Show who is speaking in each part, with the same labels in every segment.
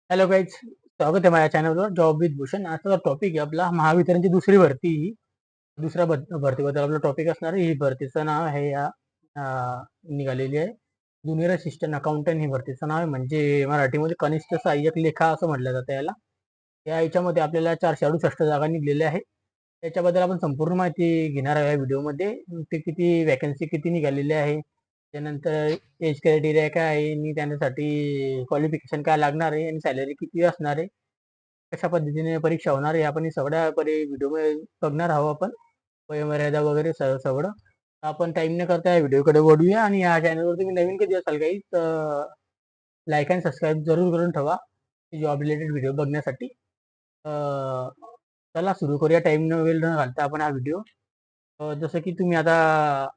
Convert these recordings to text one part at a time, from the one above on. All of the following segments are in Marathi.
Speaker 1: हॅलो गाईज, स्वागत आहे माझ्या चॅनलवर जॉब विथ भूषण. आजचा टॉपिक आहे आपला महावितरणची दुसरी भरती. दुसऱ्या भरतीबद्दल आपला टॉपिक असणार आहे. ही भरतीचं नाव आहे निघालेली आहे ज्युनियर असिस्टंट अकाउंटंट. ही भरतीचं नाव आहे, म्हणजे मराठीमध्ये कनिष्ठ सहाय्यक लेखा असं म्हटलं जातं याला. याच्यामध्ये आपल्याला 468 जागा निघलेल्या आहे. त्याच्याबद्दल आपण संपूर्ण माहिती घेणार आहे या व्हिडिओमध्ये. ते किती वॅकन्सी किती निघालेली आहे, त्यानंतर एज क्रायटेरिया काय आहे आणि त्यासाठी क्वालिफिकेशन काय लागणार आहे आणि सॅलरी किती असणार आहे, कशा पद्धतीने परीक्षा होणार आहे, आपण सगळ्या व्हिडिओमध्ये बघणार आहोत. आपण वयोमर्यादा वगैरे सगळं आपण टाइम न करता या व्हिडिओकडे वळूया. आणि या चॅनलवर तुम्ही नवीन कधी असाल काही तर लाईक अँड सबस्क्राईब जरूर करून ठेवा जॉब रिलेटेड व्हिडिओ बघण्यासाठी. चला सुरू करूया. टाइम न वेळ न घालता आपण हा व्हिडिओ. जसं की तुम्ही आता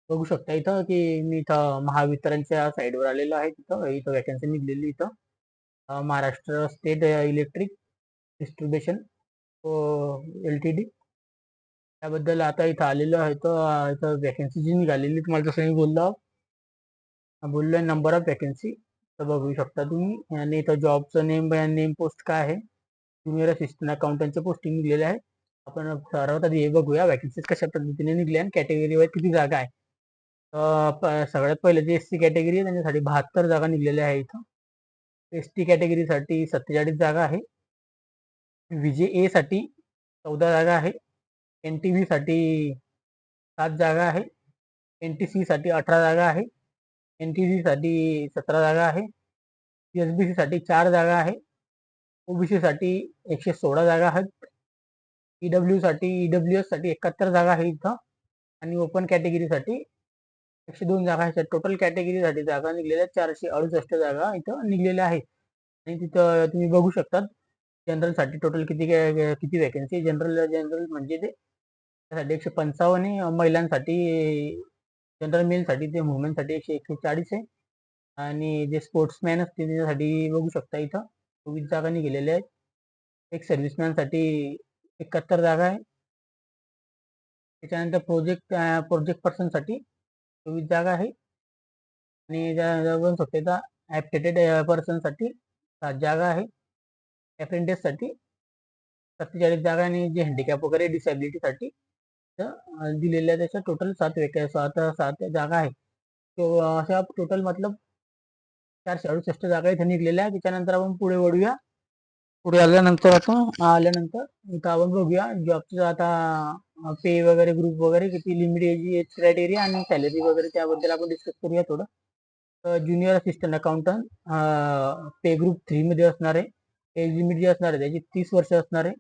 Speaker 1: बघू शकता इथं की मी इथं महावितरणच्या साईडवर आलेलो आहे. तिथं इथं वॅकन्सी निघलेली इथं Maharashtra state electric distribution LTD त्याबद्दल आता इथं आलेलो आहे. तर इथं वॅकन्सी जी निघालेली तुम्हाला जसं मी बोललोय नंबर ऑफ वॅकन्सी तर बघू शकता तुम्ही. आणि इथं जॉबचं नेम पोस्ट काय आहे, ज्युनियर असिस्टंट अकाउंटंटचे पोस्टिंग निघलेले आहे. आपण सर्वात आधी हे बघूया वॅकन्सीज कशा पद्धतीने निघल्या आणि कॅटेगरी वाईज किती जागा आहे. सगळ्यात पहिले जे SC कॅटेगरी आहे त्यांच्यासाठी 72 जागा निघलेल्या आहे इथं. ST कॅटेगरीसाठी 47 जागा आहे. VJA साठी 14 जागा आहे. NTV साठी 7 जागा आहे. NTC साठी 18 जागा आहे. NTC साठी 17 जागा आहे. SBC साठी 4 जागा आहे. OBC साठी 116 जागा आहेत. EWS साठी 71 जागा आहे इथं. आणि ओपन कॅटेगरीसाठी 102 जागा आहेत. टोटल कॅटेगरीसाठी जागा निघलेल्या 468 जागा इथं निघलेल्या आहेत. आणि तिथं तुम्ही बघू शकता जनरलसाठी टोटल किती वॅकन्सी. जनरल म्हणजे ते त्यासाठी 155 आहे. महिलांसाठी जनरल मेलसाठी ते वुमेनसाठी 141 आहे. आणि जे स्पोर्ट्समॅन असते त्याच्यासाठी बघू शकता इथं 24 जागा निघालेल्या आहेत. एक सर्व्हिसमॅनसाठी 71 जागा आहे. त्याच्यानंतर प्रोजेक्ट पर्सनसाठी 24 जागा आहे. आणि बघू शकता इथं ॲप्टेटेड पर्सनसाठी 7 जागा आहे. अप्रेंटिससाठी 47 जागा आणि जे हँडिकॅप वगैरे डिसॅबिलिटीसाठी दिलेल्या त्याच्या टोटल 7 जागा आहे. तो अशा टोटल मतलब 468 जागा इथे निघलेल्या आहे. त्याच्यानंतर आपण पुढे वळूया. पुढे आल्यानंतर इथं आपण बघूया जॉबचं आता पे वगैरे ग्रुप वगैरे किती लिमिट एज क्रायटेरिया आणि सॅलरी वगैरे त्याबद्दल आपण डिस्कस करूया थोडं. ज्युनियर असिस्टंट अकाउंटंट पे ग्रुप 3 मध्ये असणार आहे. एज लिमिट जी असणार आहे त्याची 30 वर्ष असणार आहे.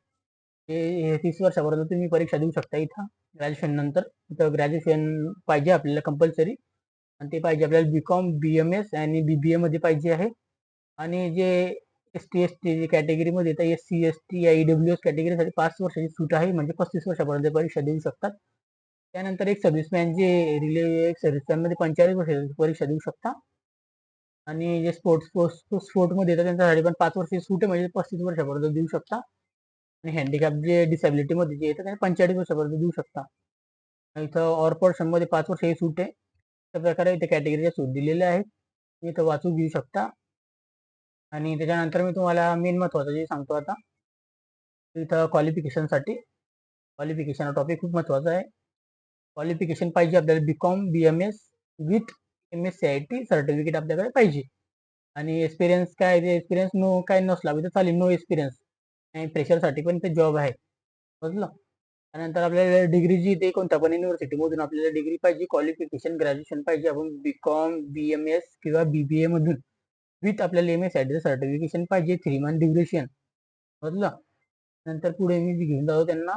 Speaker 1: हे 30 वर्षापर्यंत तुम्ही परीक्षा देऊ शकता इथं ग्रॅज्युएशन नंतर. इथं ग्रॅज्युएशन पाहिजे आपल्याला कंपल्सरी, आणि ते पाहिजे आपल्याला BCom BMS आणि BBA मध्ये पाहिजे आहे. आणि जे ST ST कॅटेगरीमध्ये येतात SC ST या EWS कॅटेगरीसाठी 5 वर्षाची सूट आहे, म्हणजे 35 वर्षापर्यंत परीक्षा देऊ शकतात. त्यानंतर एक सर्व्हिसमॅन जे एक सर्व्हिसमॅन मध्ये 45 वर्षाची परीक्षा देऊ शकता. आणि जे स्पोर्टमध्ये येतात त्यांच्यासाठी पण 5 वर्षाची सूट आहे, म्हणजे 35 वर्षापर्यंत देऊ शकता. आणि हँडिकॅप जे डिसॅबिलिटीमध्ये जे येतात त्यांना 45 वर्षापर्यंत देऊ शकता. इथं ऑर पर्सनमध्ये 5 वर्षाची सूट आहे. अशा प्रकारे इथे कॅटेगरीच्या सूट दिलेल्या आहेत. तुम्ही इथं वाचून घेऊ शकता. आणि त्याच्यानंतर मी तुम्हाला मेन महत्त्वाचं जे सांगतो आता, इथं क्वालिफिकेशन हा टॉपिक खूप महत्त्वाचा आहे. क्वालिफिकेशन पाहिजे आपल्याला BCom BMS with MSCIT certificate आपल्याकडे पाहिजे. आणि एक्सपिरियन्स काय ते एक्सपिरियन्स काय नसला तर चालेल, नो एक्सपिरियन्स. आणि फ्रेशरसाठी पण ते जॉब आहे, समजलं. त्यानंतर आपल्याला डिग्री जी ते कोणत्या पण युनिव्हर्सिटीमधून आपल्याला डिग्री पाहिजे. क्वालिफिकेशन ग्रॅज्युएशन पाहिजे. आपण BCom BMS किंवा BBA मधून विथ आपल्याला MSCIT सर्टिफिकेशन पाहिजे. 3 मंथ ड्युरेशन, समजलं. नंतर पुढे मी घेऊन जातो त्यांना.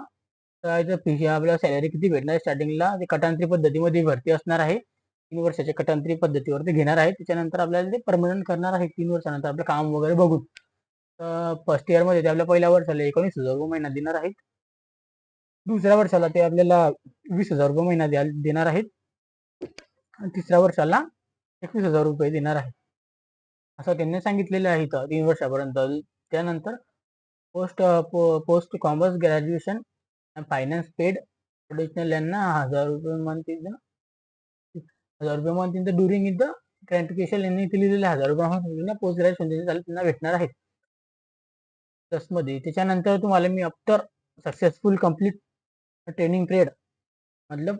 Speaker 1: तर आपल्याला सॅलरी किती भेटणार स्टार्टिंगला, ते कटांत्री पद्धतीमध्ये भरती असणार आहे. 3 वर्षाच्या कटांत्री पद्धतीवर ते घेणार आहे. त्याच्यानंतर आपल्याला ते परमनंट करणार आहे 3 वर्षानंतर आपलं काम वगैरे बघून. फर्स्ट इयरमध्ये ते आपल्या पहिल्या वर्षाला 19,000 रुपये महिना देणार आहेत. दुसऱ्या वर्षाला ते आपल्याला 20,000 रुपये महिना देणार आहेत. आणि तिसऱ्या वर्षाला 21,000 रुपये देणार आहे, असं त्यांनी सांगितलेलं आहे इथं 3 वर्षापर्यंत. त्यानंतर post commerce graduation finance paid professional यांना 1,000 रुपये मंथ 1,000 रुपये month in the during in the graduation यांनी इथे लिहिलेलं 1,000 रुपये पोस्ट ग्रॅज्युएशन झालं त्यांना भेटणार आहेत. प्लसमध्ये. त्याच्यानंतर तुम्हाला me after successful complete training period मतलब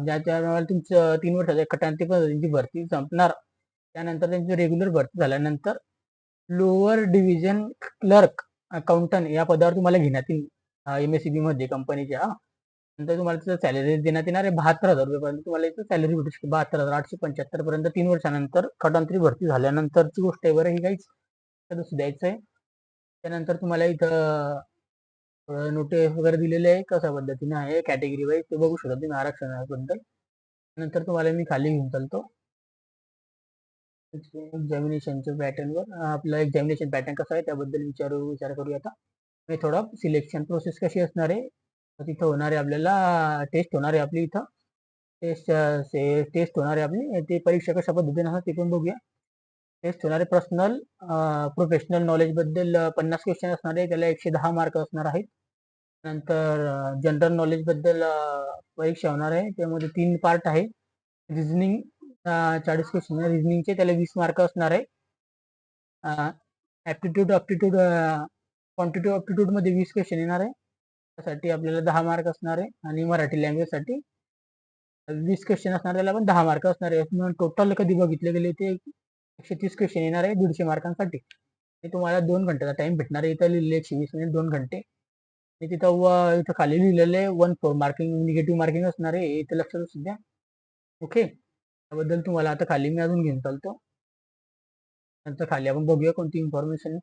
Speaker 1: ज्या वेळेला तुमचं 3 वर्षाच्या खटांती पद्धतीची भरती संपणार, त्यानंतर त्यांची रेग्युलर भरती झाल्यानंतर लोअर डिव्हिजन क्लर्क अकाउंटंट या पदावर तुम्हाला घेण्यात येईल MSEB मध्ये कंपनीच्या. नंतर तुम्हाला त्याचं सॅलरी देण्यात येणार आहे 72,000 रुपयेपर्यंत तुम्हाला इथं सॅलरी भेटू शकते. 72,875 पर्यंत 3 वर्षानंतर खटांतरी भरती झाल्यानंतरची गोष्ट आहे बरं ही काहीच दुसरं द्यायचं आहे. त्यानंतर तुम्हाला इथं नोटीस वगैरे दिलेले आहे कशा पद्धतीने आहे कॅटेगरी वाईज ते बघू शकता तुम्ही आरक्षणाबद्दल. नंतर तुम्हाला मी खाली घेऊन चालतो एक्झामिनेशनच्या पॅटर्नवर. आपलं एक्झामिनेशन पॅटर्न कसं आहे त्याबद्दल विचार करूया आता. थोडा सिलेक्शन प्रोसेस कशी असणार आहे, तिथं होणार आहे आपल्याला टेस्ट होणार आहे आपली इथं टेस्ट होणार आहे आपली. ते परीक्षा कशा पद्धतीने असणार ते पण बघूया. टेस्ट होणारे पर्सनल प्रोफेशनल नॉलेज बद्दल 50 क्वेश्चन असणार आहे, त्याला 110 मार्क असणार आहेत. नंतर जनरल नॉलेज बद्दल परीक्षा होणार आहे, त्यामध्ये 3 पार्ट आहे. रिझनिंग 40 क्वेश्चन रिझनिंगचे, त्याला 20 मार्क असणार आहे. ॲप्टिट्यूड क्वांटिटी ॲप्टिट्यूड मध्ये 20 क्वेश्चन येणार आहे, त्यासाठी आपल्याला 10 मार्क असणार आहे. आणि मराठी लँग्वेजसाठी 20 क्वेश्चन असणार, त्याला पण 10 मार्क असणार आहे. टोटल कधी बघितले गेले ते 130 क्वेश्चन येणार आहे 150 मार्कांसाठी. तुम्हाला 2 घंट्याचा टाइम भेटणार आहे. इथं लिहिलेले 120 मिनिट 2 घंटे. इथं खाली लिहिलेलं आहे 1 मार्किंग निगेटिव्ह मार्किंग असणार आहे, इथे लक्षात असू द्या. ओके, त्याबद्दल तुम्हाला आता खाली मी अजून घेऊन चालतो. नंतर खाली आपण बघूया कोणती इन्फॉर्मेशन.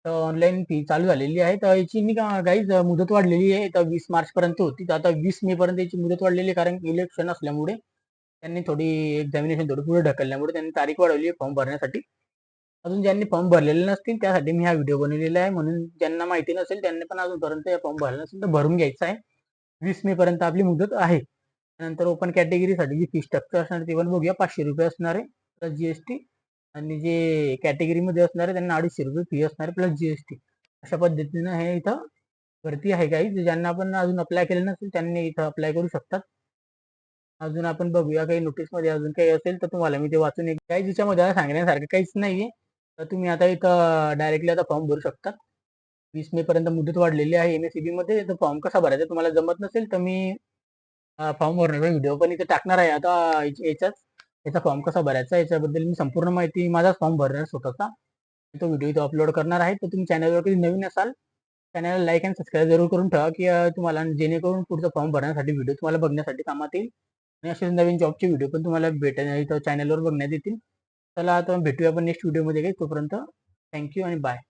Speaker 1: तर ऑनलाईन फी चालू झालेली आहे, तर याची मी गाईज मुदत वाढलेली आहे. तर 20 मार्च पर्यंत होती, तर आता 20 मे पर्यंत याची मुदत वाढलेली आहे, कारण इलेक्शन असल्यामुळे त्यांनी थोडी एक्झामिनेशन थोडी पुढे ढकलल्यामुळे त्यांनी तारीख वाढवली आहे फॉर्म भरण्यासाठी. अजून ज्यांनी फॉर्म भरलेले नसतील त्यासाठी मी हा व्हिडिओ बनवलेला आहे, म्हणून ज्यांना माहिती नसेल त्यांनी पण अजूनपर्यंत फॉर्म भरला नसेल तर भरून घ्यायचा आहे. 20 मे पर्यंत आपली मुदत आहे. त्यानंतर ओपन कॅटेगरीसाठी जी फी स्ट्रक्चर असणार ते पण बघूया. 500 रुपये असणार आहे प्लस GST. आणि जे कॅटेगरीमध्ये असणार आहे त्यांना 250 रुपये फी असणार प्लस GST. अशा पद्धतीनं हे इथं भरती आहे. काही ज्यांना आपण अजून अप्लाय केलं नसेल त्यांनी इथं अप्लाय करू शकतात. अजून आपण बघूया काही नोटीसमध्ये अजून काही असेल तर तुम्हाला मी ते वाचून काही ज्याच्यामध्ये सांगण्यासारखं काहीच नाहीये. तर तुम्ही आता इथं डायरेक्टली आता फॉर्म भरू शकता. 20 मे पर्यंत मुदत वाढलेली आहे MSEB मध्ये. तर फॉर्म कसा भरायचा तुम्हाला जमत नसेल तर मी फॉर्म भरण्याचा व्हिडिओ पण इथे टाकणार आहे आता याचा फॉर्म कसा भरायचा याच्याबद्दल मी संपूर्ण माहिती माझाच फॉर्म भरणार स्वतःचा तो व्हिडिओ इथं अपलोड करणार आहे. तर तुम्ही चॅनलवर कधी नवीन असाल चॅनलला लाईक आणि सबस्क्राईब जरूर करून ठेवा, की तुम्हाला जेणेकरून पुढचा फॉर्म भरण्यासाठी व्हिडिओ तुम्हाला बघण्यासाठी कामात येईल. आणि असेच नवीन जॉबचे व्हिडिओ पण तुम्हाला इथं चॅनलवर बघण्यात येतील. चला आता भेटूया आपण नेक्स्ट व्हिडिओमध्ये काही. तोपर्यंत थँक्यू आणि बाय.